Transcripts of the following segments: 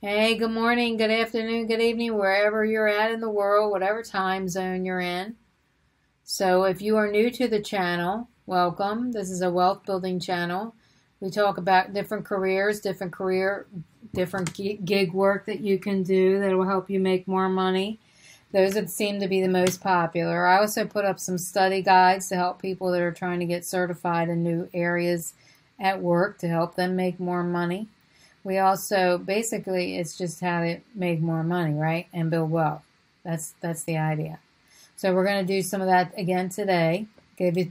Hey, good morning, good afternoon, good evening, wherever you're at in the world, whatever time zone you're in. So if you are new to the channel, welcome. This is a wealth building channel. We talk about different careers, different gig work that you can do that will help you make more money. Those that seem to be the most popular. I also put up some study guides to help people that are trying to get certified in new areas at work to help them make more money. We also, basically, it's just how to make more money, right? And build wealth. That's the idea. So we're going to do some of that again today.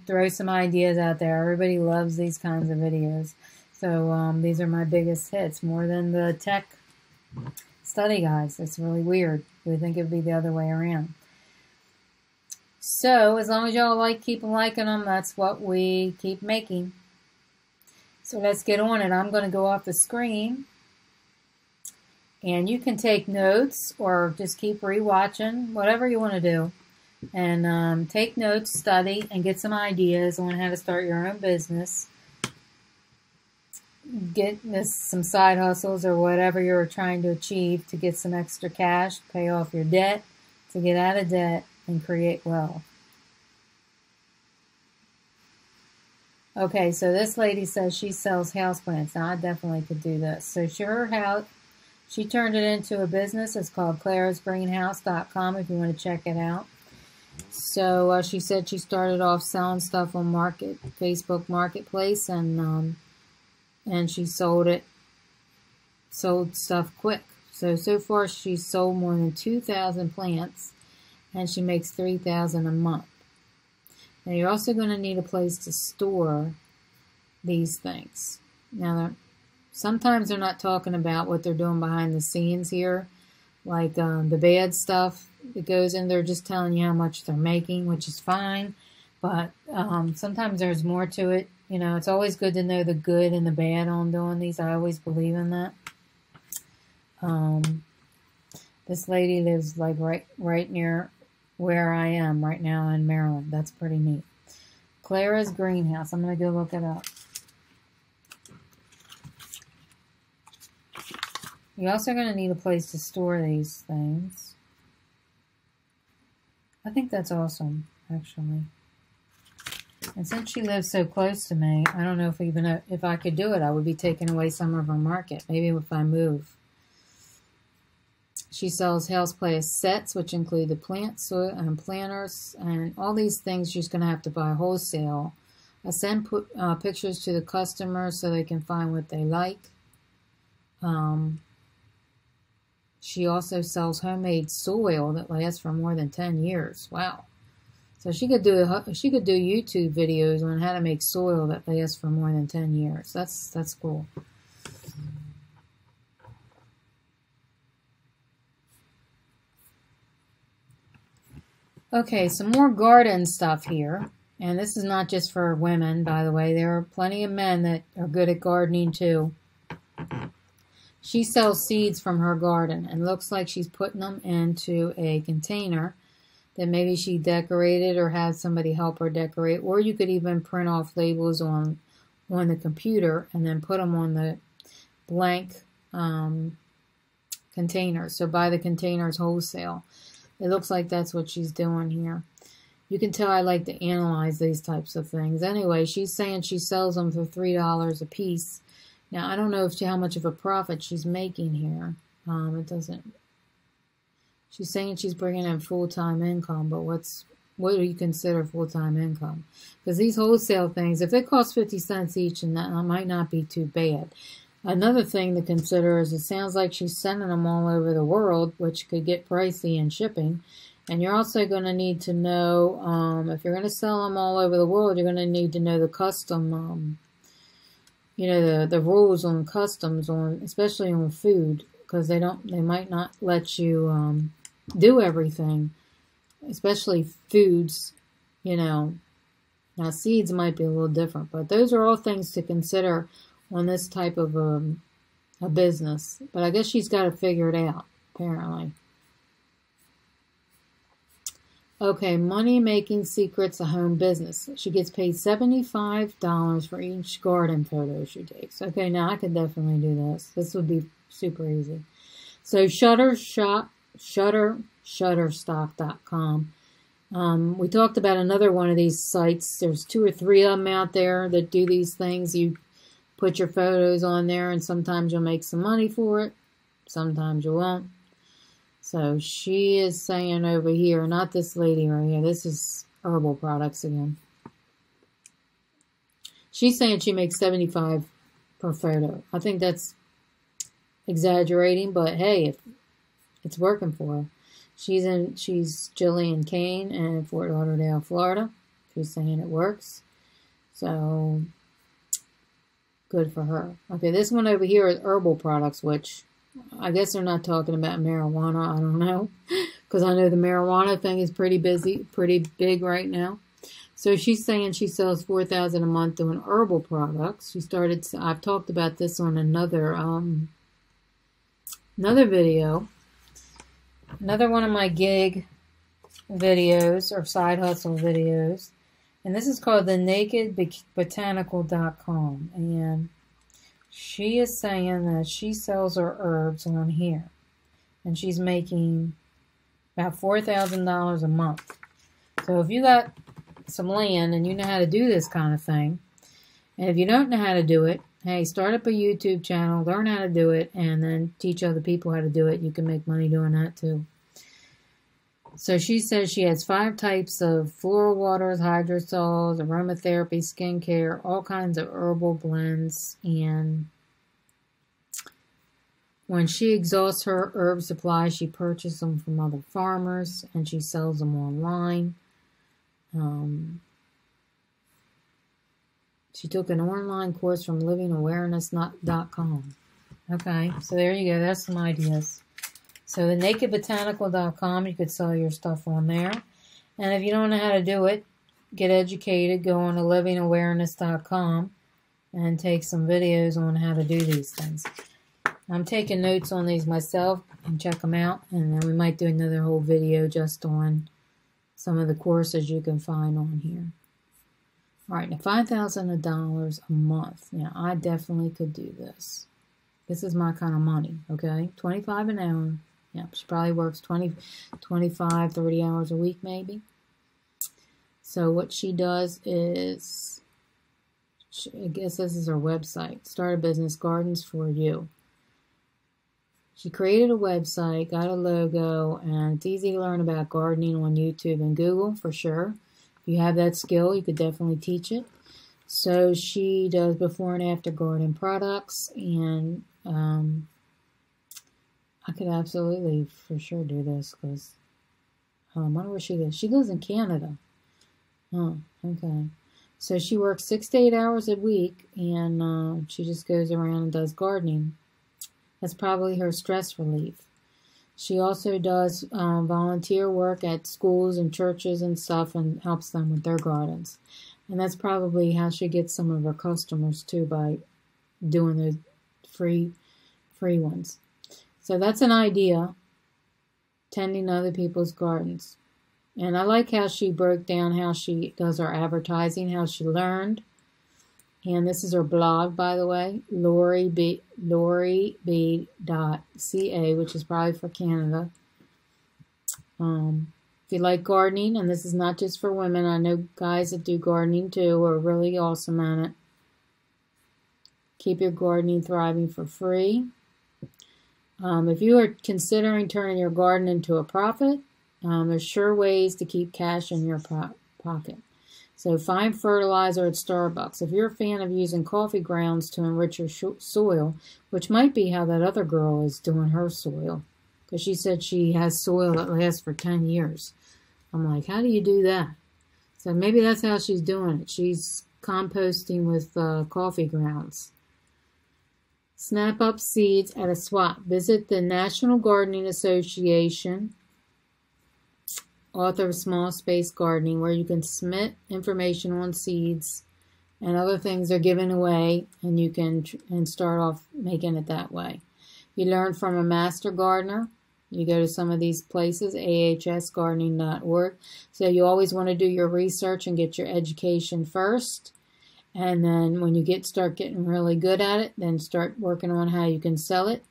Throw some ideas out there. Everybody loves these kinds of videos. So these are my biggest hits, more than the tech study guides. It's really weird. We think it'd be the other way around. So as long as y'all keep liking them, that's what we keep making. So let's get on it. I'm going to go off the screen. And you can take notes or just keep rewatching, whatever you want to do. And take notes, study, and get some ideas on how to start your own business. Get some side hustles or whatever you're trying to achieve to get some extra cash, pay off your debt, to get out of debt, and create wealth. Okay, so this lady says she sells houseplants. Now, I definitely could do this. So she turned it into a business. It's called clarasgreenhouse.com if you want to check it out. So she said she started off selling stuff on Facebook Marketplace, and she sold stuff quick. So far she's sold more than 2,000 plants, and she makes $3,000 a month. Now, you're also going to need a place to store these things. Now, sometimes they're not talking about what they're doing behind the scenes here, like the bad stuff that goes in. They're just telling you how much they're making, which is fine. But sometimes there's more to it. You know, it's always good to know the good and the bad on doing these. I always believe in that. This lady lives like right near where I am right now in Maryland. That's pretty neat. Clara's Greenhouse. I'm going to go look it up. You're also going to need a place to store these things. I think that's awesome, actually. And since she lives so close to me, I don't know if I could do it. I would be taking away some of her market. Maybe if I move. She sells houseplant sets, which include the plant soil and planters, and all these things she's going to have to buy wholesale. I send pictures to the customers so they can find what they like. She also sells homemade soil that lasts for more than 10 years. Wow. So she could do YouTube videos on how to make soil that lasts for more than 10 years. That's cool. Okay, some more garden stuff here. And this is not just for women, by the way. There are plenty of men that are good at gardening too. She sells seeds from her garden, and looks like she's putting them into a container that maybe she decorated or had somebody help her decorate. Or you could even print off labels on the computer and then put them on the blank containers. So buy the containers wholesale. It looks like that's what she's doing here. You can tell I like to analyze these types of things. Anyway, she's saying she sells them for $3 a piece. Now, I don't know how much of a profit she's making here. It doesn't. She's saying she's bringing in full-time income, but what do you consider full-time income? Because these wholesale things, if they cost 50 cents each, and that might not be too bad. Another thing to consider is it sounds like she's sending them all over the world, which could get pricey in shipping. And you're also going to need to know, if you're going to sell them all over the world, you're going to need to know the custom, the rules on customs, especially on food, because they might not let you do everything, especially foods, Now, seeds might be a little different, but those are all things to consider on this type of a business. But I guess she's got to figure it out, apparently. Okay, money-making secrets of home business. She gets paid $75 for each garden photo she takes. Okay, now I could definitely do this. This would be super easy. So Shutterstock.com. We talked about another one of these sites. There's 2 or 3 of them out there that do these things. You put your photos on there, and sometimes you'll make some money for it. Sometimes you won't. So she is saying over here, not this lady right here. This is herbal products again. She's saying she makes $75 per photo. I think that's exaggerating, but hey, if it's working for her. She's Jillian Kane in Fort Lauderdale, Florida. She's saying it works. So good for her. Okay, this one over here is herbal products, which I guess they're not talking about marijuana. I don't know, because I know the marijuana thing is pretty big right now. So she's saying she sells $4,000 a month doing herbal products. She started. I've talked about this on another video. Another one of my gig videos or side hustle videos. And this is called the nakedbotanical.com. And she is saying that she sells her herbs on here. And she's making about $4,000 a month. So if you got some land and you know how to do this kind of thing, and if you don't know how to do it, hey, start up a YouTube channel, learn how to do it, and then teach other people how to do it. You can make money doing that too. So she says she has 5 types of floral waters, hydrosols, aromatherapy, skincare, all kinds of herbal blends. And when she exhausts her herb supply, she purchases them from other farmers and she sells them online. She took an online course from livingawareness.com. Okay, so there you go. That's some ideas. So the nakedbotanical.com, you could sell your stuff on there. And if you don't know how to do it, get educated, go on to livingawareness.com and take some videos on how to do these things. I'm taking notes on these myself and check them out. And then we might do another whole video just on some of the courses you can find on here. All right, now $5,000 a month. Now, I definitely could do this. This is my kind of money, okay? $25 an hour. Yeah, she probably works 25, 30 hours a week maybe. So what she does is, I guess this is her website. Start a business, Gardens for You. She created a website, got a logo, and it's easy to learn about gardening on YouTube and Google for sure. If you have that skill, you could definitely teach it. So she does before and after garden products, and I could absolutely for sure do this because I wonder where she lives. She lives in Canada. Oh, okay. So she works 6 to 8 hours a week, and she just goes around and does gardening. That's probably her stress relief. She also does volunteer work at schools and churches and stuff and helps them with their gardens. And that's probably how she gets some of her customers too, by doing the free ones. So that's an idea, tending other people's gardens. And I like how she broke down how she does her advertising, how she learned. And this is her blog, by the way, LoriB.ca, which is probably for Canada. If you like gardening, and this is not just for women, I know guys that do gardening too are really awesome at it. Keep your gardening thriving for free. If you are considering turning your garden into a profit, there's sure ways to keep cash in your pocket. So find fertilizer at Starbucks. If you're a fan of using coffee grounds to enrich your soil, which might be how that other girl is doing her soil, because she said she has soil that lasts for 10 years. I'm like, how do you do that? So maybe that's how she's doing it. She's composting with coffee grounds. Snap up seeds at a swap. Visit the National Gardening Association, author of Small Space Gardening, where you can submit information on seeds and other things they're giving away, and you can start off making it that way. You learn from a master gardener. You go to some of these places, ahsgardening.org. So you always want to do your research and get your education first. And then when you start getting really good at it, then start working on how you can sell it.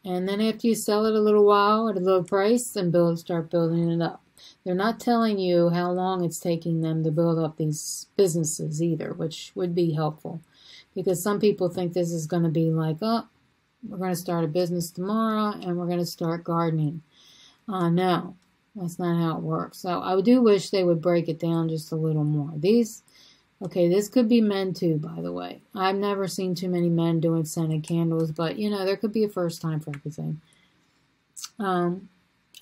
And then after you sell it a little while at a low price, then start building it up. They're not telling you how long it's taking them to build up these businesses either, which would be helpful. Because some people think this is going to be like, oh, we're going to start a business tomorrow and we're going to start gardening. No, that's not how it works. So I do wish they would break it down just a little more. Okay, this could be men too, by the way. I've never seen too many men doing scented candles, but, there could be a first time for everything.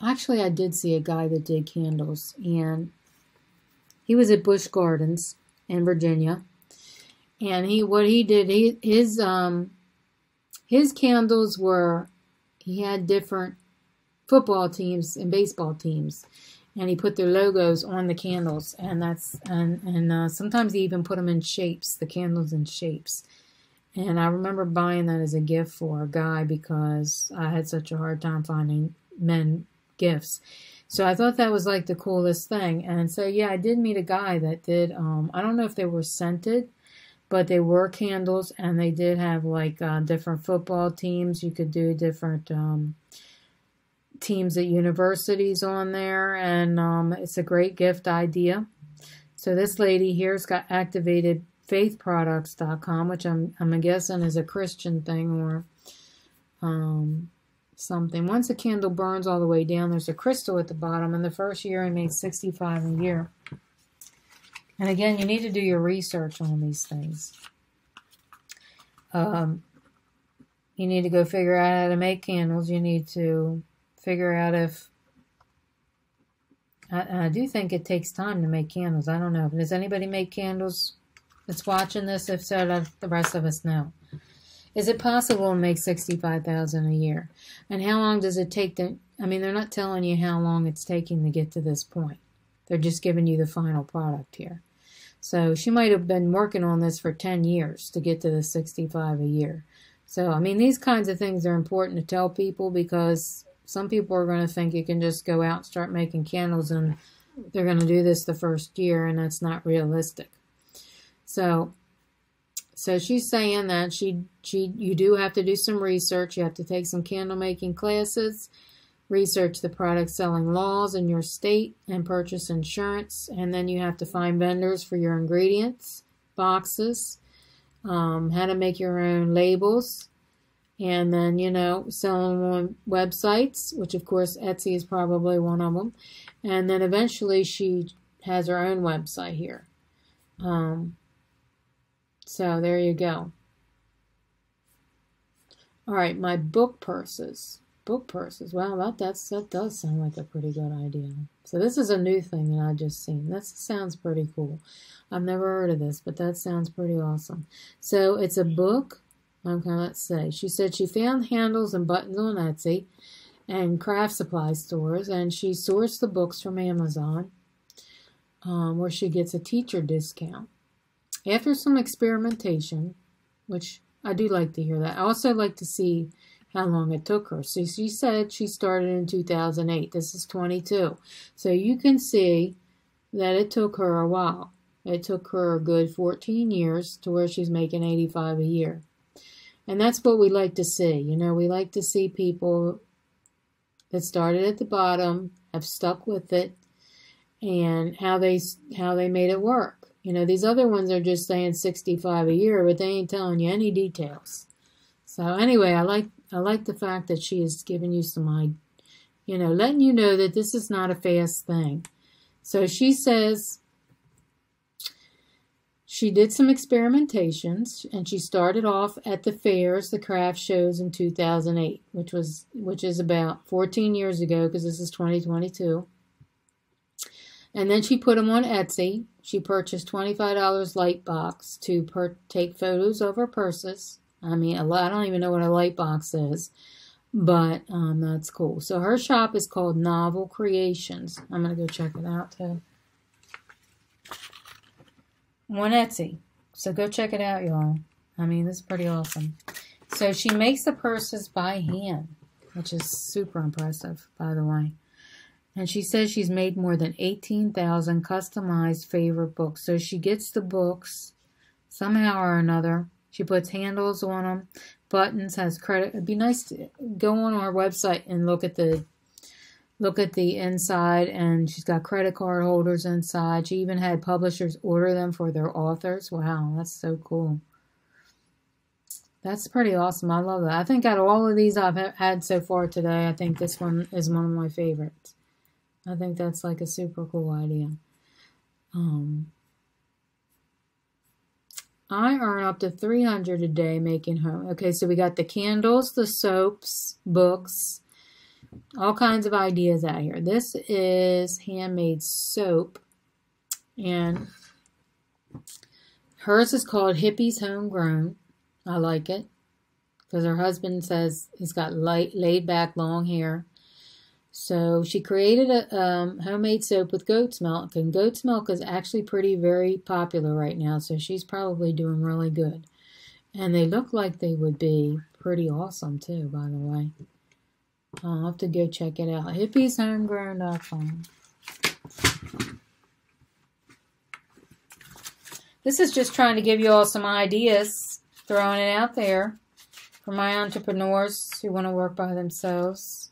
Actually, I did see a guy that did candles, and he was at Busch Gardens in Virginia. And his candles were, he had different football teams and baseball teams. And he put their logos on the candles, and sometimes he even put them in shapes, the candles in shapes. And I remember buying that as a gift for a guy because I had such a hard time finding men gifts. So I thought that was like the coolest thing. And so, yeah, I did meet a guy that did, I don't know if they were scented, but they were candles, and they did have like different football teams. You could do different teams at universities on there, and it's a great gift idea. So this lady here's got activatedfaithproducts.com, which I'm guessing is a Christian thing or something. Once a candle burns all the way down, there's a crystal at the bottom, and the first year I made $65 a year. And again, you need to do your research on these things. You need to go figure out how to make candles. You need to figure out if, I do think it takes time to make candles. I don't know. Does anybody make candles that's watching this? If so, let the rest of us know. Is it possible to make $65,000 a year? And how long does it take to, they're not telling you how long it's taking to get to this point. They're just giving you the final product here. So she might have been working on this for 10 years to get to the $65 a year. So, these kinds of things are important to tell people because some people are going to think you can just go out and start making candles and they're going to do this the first year, and that's not realistic. So she's saying that you do have to do some research. You have to take some candle making classes, research the product selling laws in your state, and purchase insurance. And then you have to find vendors for your ingredients, boxes, how to make your own labels. And then, sell them on websites, which of course Etsy is probably one of them. And then eventually she has her own website here. So there you go. All right, my book purses. Book purses. Well, that does sound like a pretty good idea. So this is a new thing that I just seen. That sounds pretty cool. I've never heard of this, but that sounds pretty awesome. So it's a book. Okay, let's see. She said she found handles and buttons on Etsy and craft supply stores, and she sourced the books from Amazon, where she gets a teacher discount. After some experimentation, which I do like to hear that. I also like to see how long it took her. So she said she started in 2008. This is 22. So you can see that it took her a while. It took her a good 14 years to where she's making $85 a year. And that's what we like to see. We like to see people that started at the bottom, have stuck with it, and how they made it work. These other ones are just saying $65 a year, but they ain't telling you any details. So anyway, I like the fact that she is giving you some, letting you know that this is not a fast thing. So she says she did some experimentations, and she started off at the fairs, the craft shows in 2008, which is about 14 years ago because this is 2022. And then she put them on Etsy. She purchased $25 light box to take photos of her purses. I don't even know what a light box is, but that's cool. So her shop is called Novel Creations. I'm going to go check it out too. On Etsy. So go check it out, y'all. This is pretty awesome. So she makes the purses by hand, which is super impressive, by the way. And she says she's made more than 18,000 customized favorite books. So she gets the books somehow or another. She puts handles on them, buttons, has credit. It'd be nice to go on our website and look at the inside, and she's got credit card holders inside. She even had publishers order them for their authors. Wow, that's so cool. That's pretty awesome. I love that. I think out of all of these I've had so far today, I think this one is one of my favorites. I think that's like a super cool idea. I earn up to $300 a day making home. Okay, so we got the candles, the soaps, books, all kinds of ideas out here. This is handmade soap, and hers is called Hippie's Homegrown. I like it because her husband says he's got laid back long hair. So she created a homemade soap with goat's milk, and goat's milk is actually very popular right now, so she's probably doing really good. And they look like they would be pretty awesome too, by the way. I'll have to go check it out. hippieshomegrown.com. This is just trying to give you all some ideas, throwing it out there for my entrepreneurs who want to work by themselves,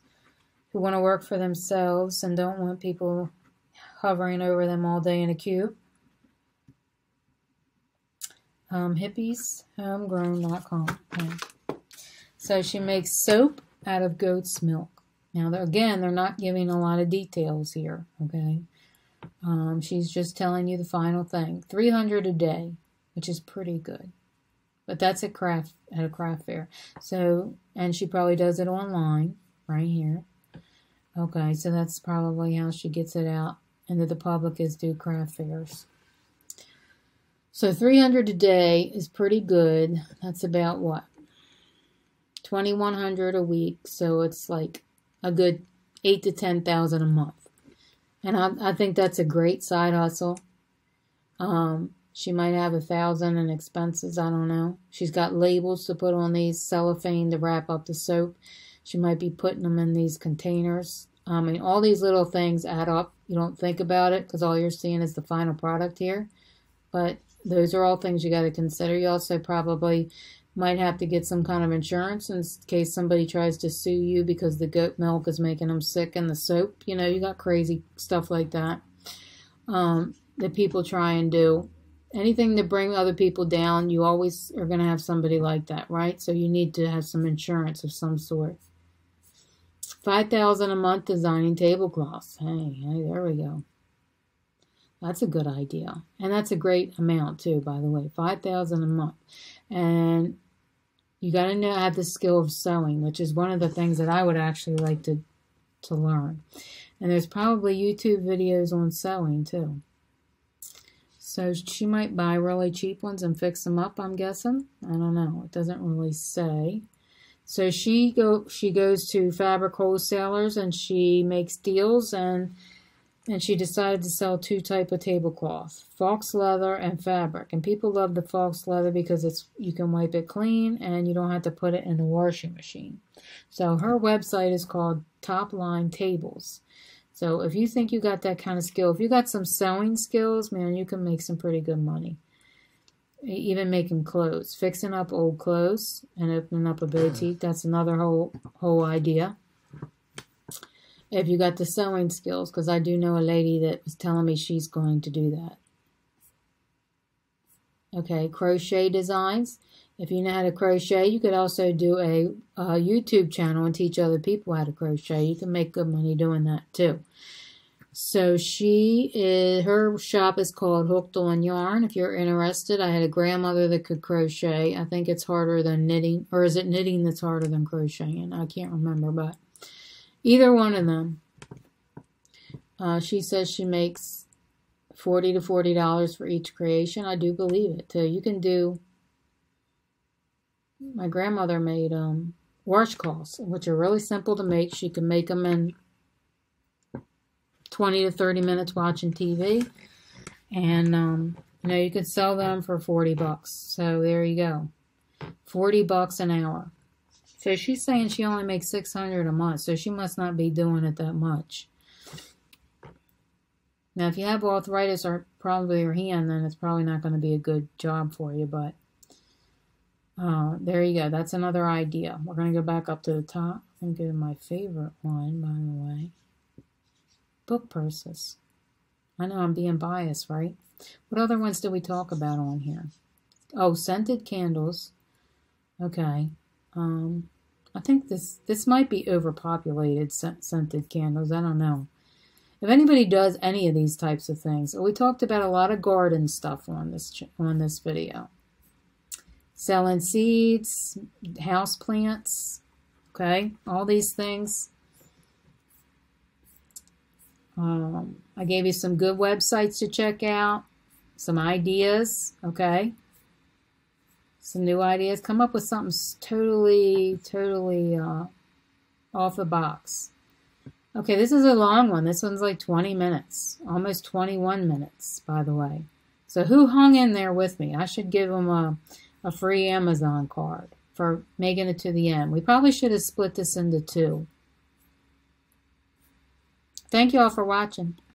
who want to work for themselves and don't want people hovering over them all day in a queue. hippieshomegrown.com. Okay. So she makes soap out of goat's milk. Now, again, they're not giving a lot of details here, okay? She's just telling you the final thing. $300 a day, which is pretty good. But that's at a craft fair. So, and she probably does it online, right here. Okay, so that's probably how she gets it out into the public, is through craft fairs. So $300 a day is pretty good. That's about what? $2,100 a week. So it's like a good $8,000 to $10,000 a month. And I think that's a great side hustle. She might have 1,000 in expenses. I don't know. She's got labels to put on these, cellophane to wrap up the soap. She might be putting them in these containers. I mean, all these little things add up. You don't think about it because all you're seeing is the final product here. But those are all things you got to consider. You also probably might have to get some kind of insurance in case somebody tries to sue you because the goat milk is making them sick and the soap. You know, you got crazy stuff like that that people try and do. Anything to bring other people down, you always are going to have somebody like that, right? So you need to have some insurance of some sort. $5,000 a month designing tablecloths. Hey, there we go. That's a good idea. And that's a great amount too, by the way. $5,000 a month. And you got to have the skill of sewing, which is one of the things that I would actually like to learn. And there's probably YouTube videos on sewing too. So she might buy really cheap ones and fix them up, I'm guessing. I don't know. It doesn't really say. So she goes to fabric wholesalers and she makes deals, and she decided to sell two types of tablecloth, fox leather and fabric. And people love the fox leather because you can wipe it clean and you don't have to put it in the washing machine. So her website is called Top Line Tables. So if you think you got that kind of skill, if you got some sewing skills, man, you can make some pretty good money. Even making clothes, fixing up old clothes and opening up a boutique, that's another whole idea. If you got the sewing skills, because I do know a lady that was telling me she's going to do that. Okay, crochet designs. If you know how to crochet, you could also do a YouTube channel and teach other people how to crochet. You can make good money doing that too. So her shop is called Hooked on Yarn. If you're interested, I had a grandmother that could crochet. I think it's harder than knitting, or is it knitting that's harder than crocheting? I can't remember, but either one of them. She says she makes $40 to $40 for each creation. I do believe it too. You can do. My grandmother made washcloths, which are really simple to make. She can make them in 20 to 30 minutes watching TV, and you could sell them for $40. So there you go, $40 an hour. So she's saying she only makes $600 a month, so she must not be doing it that much. Now, if you have arthritis or probably your hand, then it's probably not going to be a good job for you, but There you go. That's another idea. We're going to go back up to the top. I'm going to go to my favorite one, by the way. Book purses. I know I'm being biased, right? What other ones did we talk about on here? Oh, scented candles. Okay. I think this might be overpopulated, scented candles. I don't know. If anybody does any of these types of things, we talked about a lot of garden stuff on this video. Selling seeds, house plants, okay, all these things. I gave you some good websites to check out, some ideas, okay. Some new ideas. Come up with something totally off the box. Okay, this is a long one. This one's like 20 minutes. Almost 21 minutes, by the way. So who hung in there with me? I should give them a free Amazon card for making it to the end. We probably should have split this into two. Thank you all for watching.